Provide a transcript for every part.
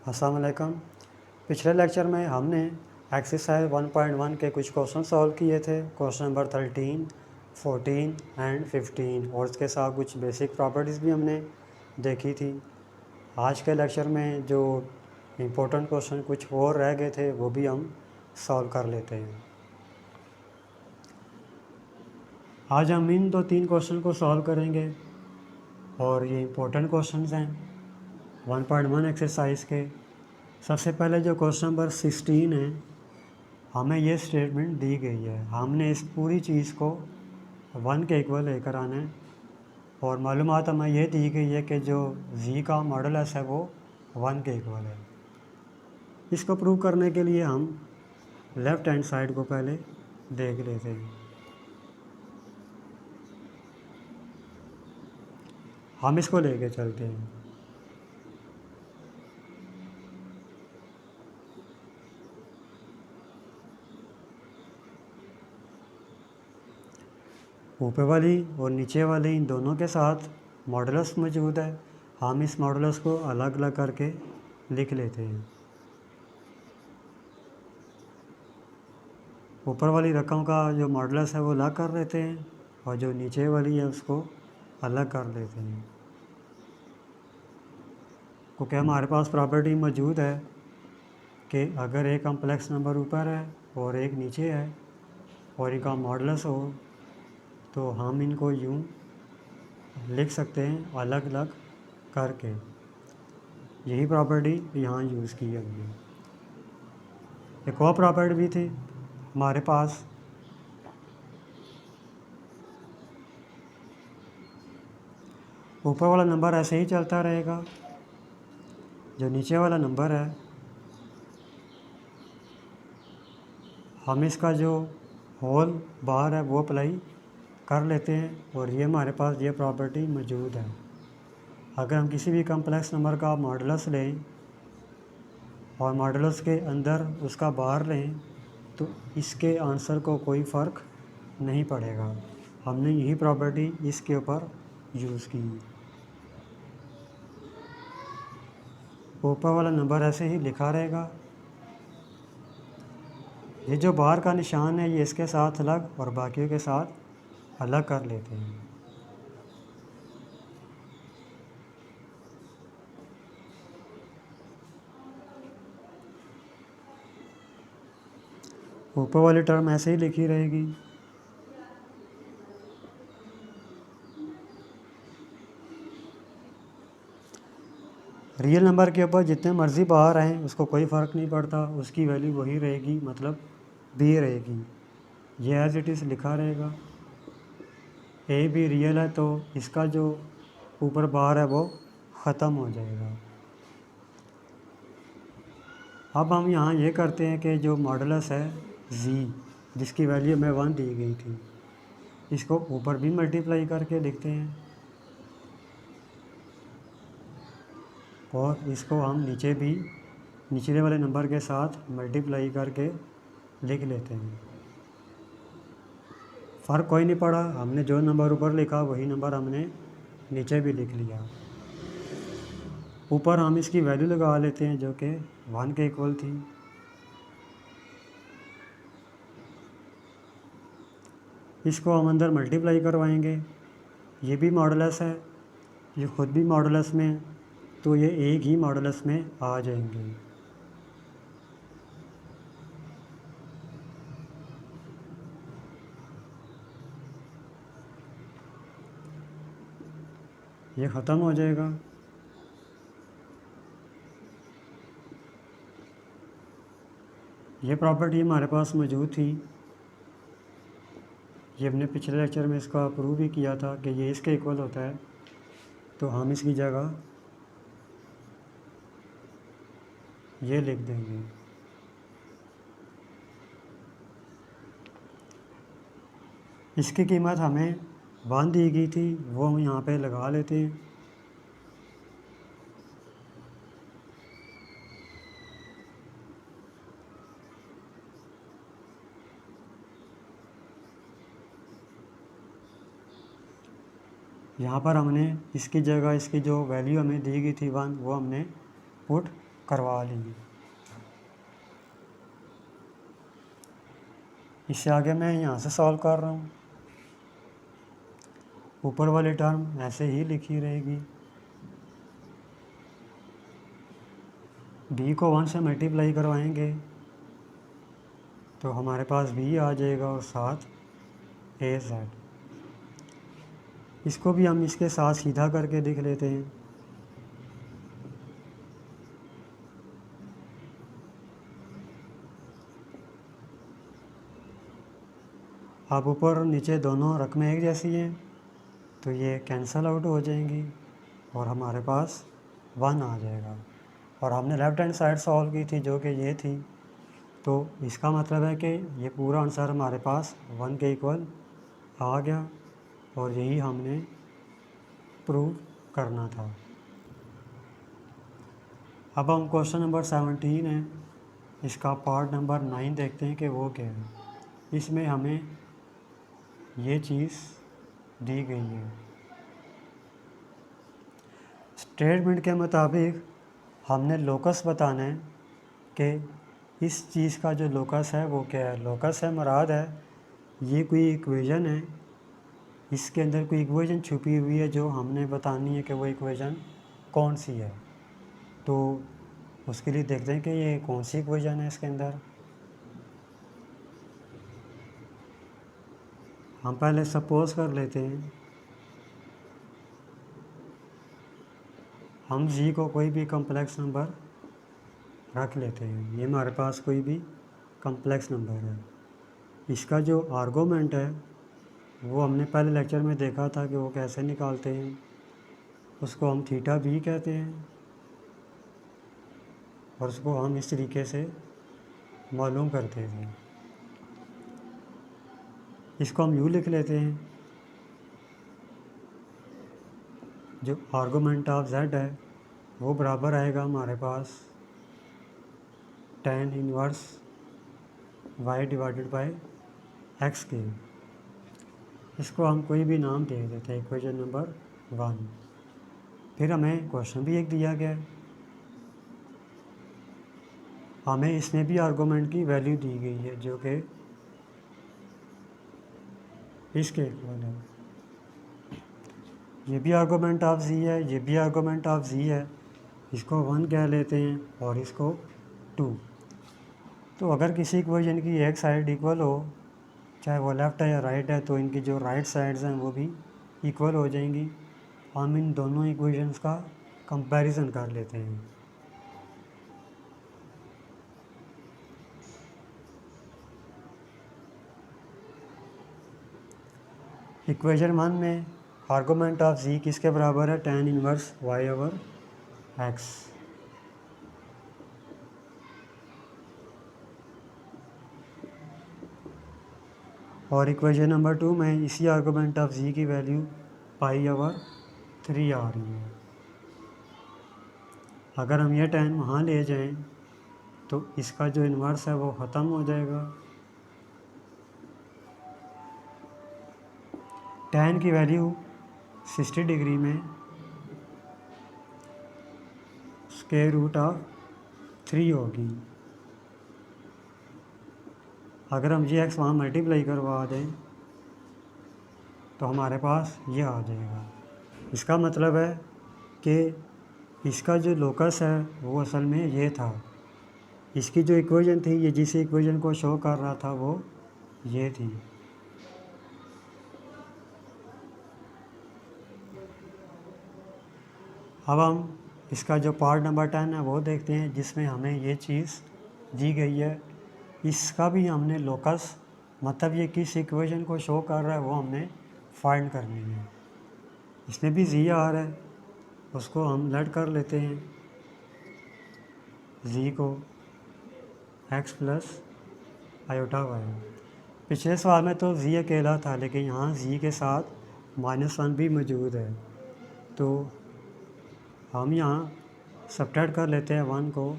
अस्सलाम वालेकुम। पिछले लेक्चर में हमने एक्सरसाइज 1.1 के कुछ क्वेश्चन सॉल्व किए थे। क्वेश्चन नंबर 13, 14 एंड 15 और उसके साथ कुछ बेसिक प्रॉपर्टीज़ भी हमने देखी थी। आज के लेक्चर में जो इम्पोर्टेंट क्वेश्चन कुछ और रह गए थे वो भी हम सॉल्व कर लेते हैं। आज हम इन 2-3 क्वेश्चन को सॉल्व करेंगे और ये इम्पोर्टेंट क्वेश्चंस हैं 1.1 एक्सरसाइज के। सबसे पहले जो क्वेश्चन नंबर 16 है, हमें ये स्टेटमेंट दी गई है, हमने इस पूरी चीज़ को 1 के इक्वल लेकर आना है और मालूमात हमें ये दी गई है कि जो z का मॉडुलस है वो 1 के इक्वल है। इसको प्रूव करने के लिए हम लेफ़्ट हैंड साइड को पहले देख लेते हैं। हम इसको लेके चलते हैं। ऊपर वाली और नीचे वाली इन दोनों के साथ मॉडुलस मौजूद है। हम इस मॉडुलस को अलग अलग करके लिख लेते हैं। ऊपर वाली रकम का जो मॉडुलस है वो अलग कर लेते हैं और जो नीचे वाली है उसको अलग कर लेते हैं, क्योंकि हमारे पास प्रॉपर्टी मौजूद है कि अगर एक कम्प्लेक्स नंबर ऊपर है और एक नीचे है और इनका मॉडुलस हो तो हम इनको यूँ लिख सकते हैं अलग अलग करके। यही प्रॉपर्टी यहाँ यूज़ की है हमने। एक और प्रॉपर्टी भी थी हमारे पास, ऊपर वाला नंबर ऐसे ही चलता रहेगा, जो नीचे वाला नंबर है हम इसका जो होल बाहर है वो अप्लाई कर लेते हैं और ये हमारे पास ये प्रॉपर्टी मौजूद है। अगर हम किसी भी कम्प्लेक्स नंबर का मॉडुलस लें और मॉडुलस के अंदर उसका बाहर लें तो इसके आंसर को कोई फ़र्क नहीं पड़ेगा। हमने यही प्रॉपर्टी इसके ऊपर यूज़ की। ऊपर वाला नंबर ऐसे ही लिखा रहेगा। ये जो बाहर का निशान है ये इसके साथ अलग और बाकियों के साथ अलग कर लेते हैं। ऊपर वाली टर्म ऐसे ही लिखी रहेगी। रियल नंबर के ऊपर जितने मर्ज़ी बाहर आएँ उसको कोई फ़र्क नहीं पड़ता, उसकी वैल्यू वही रहेगी, मतलब बी रहेगी। ये एज इट इज़ लिखा रहेगा। ए भी रियल है तो इसका जो ऊपर बाहर है वो ख़त्म हो जाएगा। अब हम यहाँ ये करते हैं कि जो मॉडुलस है z, जिसकी वैल्यू में 1 दी गई थी, इसको ऊपर भी मल्टीप्लाई करके लिखते हैं और इसको हम नीचे भी निचले वाले नंबर के साथ मल्टीप्लाई करके लिख लेते हैं। फ़र्क कोई नहीं पड़ा, हमने जो नंबर ऊपर लिखा वही नंबर हमने नीचे भी लिख लिया। ऊपर हम इसकी वैल्यू लगा लेते हैं जो कि 1 के इक्वल थी। इसको हम अंदर मल्टीप्लाई करवाएंगे। ये भी मॉडुलस है, ये खुद भी मॉडुलस में है, तो ये एक ही मॉडुलस में आ जाएंगे। ये ख़त्म हो जाएगा। ये प्रॉपर्टी हमारे पास मौजूद थी, ये हमने पिछले लेक्चर में इसका प्रूव भी किया था कि ये इसके इक्वल होता है, तो हम इसकी जगह ये लिख देंगे। इसकी कीमत हमें 1 दी गई थी, वो हम यहाँ पे लगा लेते हैं। यहाँ पर हमने इसकी जगह इसकी जो वैल्यू हमें दी गई थी 1 वो हमने पुट करवा ली। इससे आगे मैं यहाँ से सॉल्व कर रहा हूँ। ऊपर वाली टर्म ऐसे ही लिखी रहेगी। b को 1 से मल्टीप्लाई करवाएंगे तो हमारे पास b आ जाएगा और साथ az। इसको भी हम इसके साथ सीधा करके लिख लेते हैं। अब ऊपर और नीचे दोनों रकमें एक जैसी हैं तो ये कैंसल आउट हो जाएंगी और हमारे पास 1 आ जाएगा। और हमने लेफ़्ट हैंड साइड सॉल्व की थी जो कि ये थी, तो इसका मतलब है कि ये पूरा आंसर हमारे पास 1 के इक्वल आ गया और यही हमने प्रूव करना था। अब हम क्वेश्चन नंबर 17 है, इसका पार्ट नंबर 9 देखते हैं कि वो क्या है। इसमें हमें ये चीज़ दी गई है। स्टेटमेंट के मुताबिक हमने लोकस बताना है कि इस चीज़ का जो लोकस है वो क्या है। लोकस है मुराद है ये कोई इक्वेशन है, इसके अंदर कोई इक्वेशन छुपी हुई है जो हमने बतानी है कि वो इक्वेशन कौन सी है। तो उसके लिए देखते हैं कि ये कौन सी इक्वेशन है। इसके अंदर हम पहले सपोज कर लेते हैं हम जी को कोई भी कम्प्लेक्स नंबर रख लेते हैं। ये हमारे पास कोई भी कम्प्लेक्स नंबर है। इसका जो आर्गूमेंट है वो हमने पहले लेक्चर में देखा था कि वो कैसे निकालते हैं। उसको हम थीटा बी कहते हैं और उसको हम इस तरीके से मालूम करते थे। इसको हम यू लिख लेते हैं। जो आर्गूमेंट ऑफ जेड है वो बराबर आएगा हमारे पास tan inverse y divided by x के। इसको हम कोई भी नाम दे देते हैं, इक्वेशन नंबर 1। फिर हमें क्वेश्चन भी एक दिया गया है, हमें इसमें भी आर्गूमेंट की वैल्यू दी गई है जो कि इसके इक्वल है। ये भी आर्गूमेंट ऑफ z है, ये भी आर्गूमेंट ऑफ z है। इसको 1 कह लेते हैं और इसको 2। तो अगर किसी इक्वेशन की एक साइड इक्वल हो, चाहे वो लेफ़्ट है या राइट है, तो इनकी जो राइट साइड्स हैं वो भी इक्वल हो जाएंगी। हम इन दोनों इक्वेशंस का कंपैरिजन कर लेते हैं। इक्वेशन 1 में आर्गूमेंट ऑफ z किसके बराबर है, tan inverse y over x। और इक्वेशन नंबर 2 में इसी आर्गूमेंट ऑफ z की वैल्यू पाई ओवर 3 आ रही है। अगर हम ये tan वहाँ ले जाएं तो इसका जो इन्वर्स है वो ख़त्म हो जाएगा। tan की वैल्यू 60 डिग्री में स्क्वायर रूट ऑफ 3 होगी। अगर हम ये x वहाँ मल्टीप्लाई करवा दें तो हमारे पास ये आ जाएगा। इसका मतलब है कि इसका जो लोकस है वो असल में ये था। इसकी जो इक्वेशन थी, ये जिस इक्वेशन को शो कर रहा था वो ये थी। अब हम इसका जो पार्ट नंबर 10 है वो देखते हैं जिसमें हमें ये चीज़ दी गई है। इसका भी हमने लोकस, मतलब ये किस इक्वेशन को शो कर रहा है वो हमने फाइंड करनी है। इसमें भी जी आ रहा है, उसको हम लेट कर लेते हैं जी को x प्लस आयोटा वाई। पिछले सवाल में तो जी अकेला था, लेकिन यहाँ जी के साथ -1 भी मौजूद है। तो हम यहाँ सब्ट्रैक्ट कर लेते हैं 1 को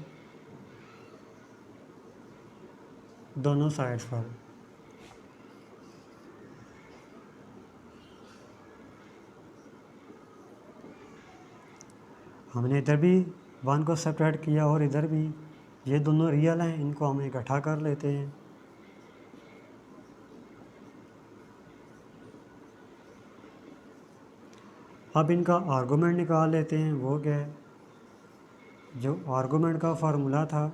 दोनों साइड्स पर। हमने इधर भी 1 को सेपरेट किया और इधर भी ये दोनों रियल हैं, इनको हम इकट्ठा कर लेते हैं। अब इनका आर्गूमेंट निकाल लेते हैं। वो क्या है, जो आर्गूमेंट का फार्मूला था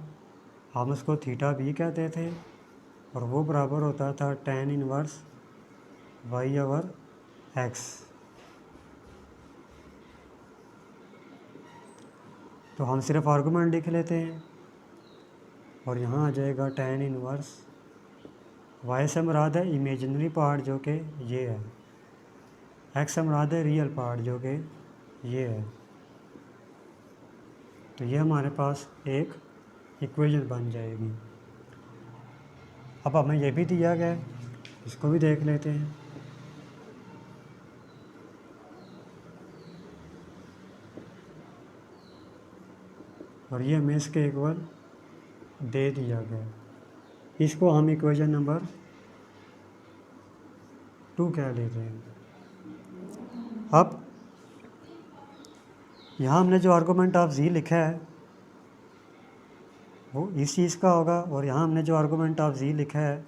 हम उसको थीटा बी कहते थे और वो बराबर होता था tan inverse y over x. तो हम सिर्फ आर्गूमेंट लिख लेते हैं और यहाँ आ जाएगा tan इनवर्स वाई से मुराद है इमेजिनरी पार्ट जो कि ये है, एक्स से मुराद है रियल पार्ट जो कि ये है। तो ये हमारे पास एक इक्वेशन बन जाएगी। अब हमें ये भी दिया गया है, इसको भी देख लेते हैं। और ये हमें इसके इक्वल दे दिया गया। इसको हम इक्वेशन नंबर 2 कह लेते हैं। अब यहाँ हमने जो आर्गूमेंट ऑफ जी लिखा है वो इस चीज़ का होगा, और यहाँ हमने जो आर्गूमेंट ऑफ जी लिखा है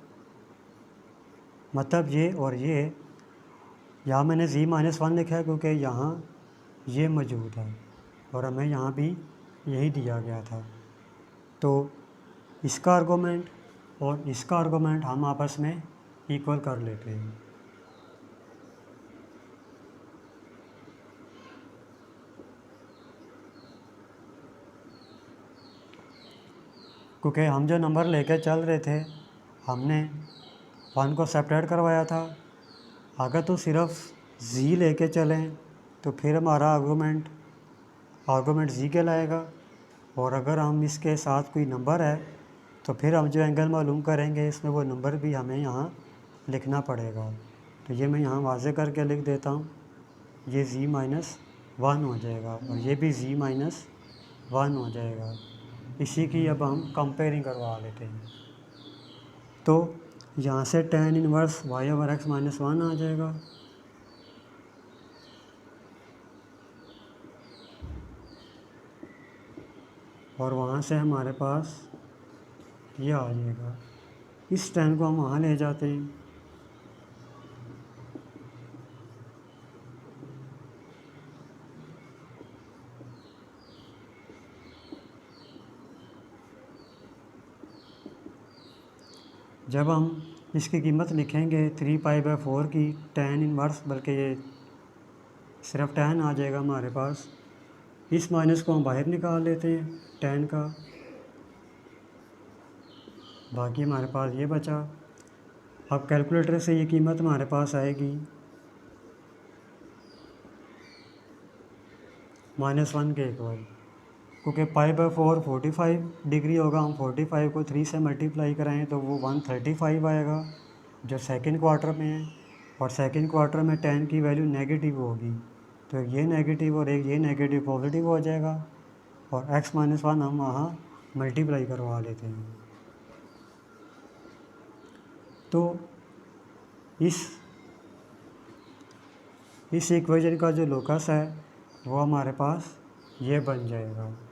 मतलब ये और ये, यहाँ मैंने z-1 लिखा है क्योंकि यहाँ ये मौजूद है और हमें यहाँ भी यही दिया गया था। तो इसका आर्गूमेंट और इसका आर्गूमेंट हम आपस में इक्वल कर लेते हैं। क्योंकि हम जो नंबर लेके चल रहे थे हमने 1 को सेपरेट करवाया था। अगर तो सिर्फ z लेके चलें तो फिर हमारा आर्गूमेंट z कहलाएगा, और अगर हम इसके साथ कोई नंबर है तो फिर हम जो एंगल मालूम करेंगे इसमें वो नंबर भी हमें यहाँ लिखना पड़ेगा। तो ये मैं यहाँ वाज़े करके लिख देता हूँ, ये z-1 हो जाएगा और ये भी z-1 हो जाएगा। इसी की अब हम कंपेयरिंग करवा लेते हैं। तो यहाँ से tan inverse y over x minus 1 आ जाएगा, और वहाँ से हमारे पास ये आ जाएगा। इस tan को हम वहाँ ले जाते हैं, जब हम इसकी कीमत लिखेंगे 3π/4 की tan इनवर्स, बल्कि ये सिर्फ tan आ जाएगा हमारे पास। इस माइनस को हम बाहर निकाल लेते हैं tan का, बाकी हमारे पास ये बचा। अब कैलकुलेटर से ये कीमत हमारे पास आएगी -1 के इक्वल, क्योंकि π/4 45 डिग्री होगा। हम 45 को 3 से मल्टीप्लाई कराएँ तो वो 135 आएगा जो सेकंड क्वार्टर में है, और सेकंड क्वार्टर में tan की वैल्यू नेगेटिव होगी, तो ये नेगेटिव और एक ये नेगेटिव पॉजिटिव हो जाएगा, और x-1 हम वहाँ मल्टीप्लाई करवा लेते हैं। तो इस इक्वेशन का जो लोकस है वो हमारे पास ये बन जाएगा।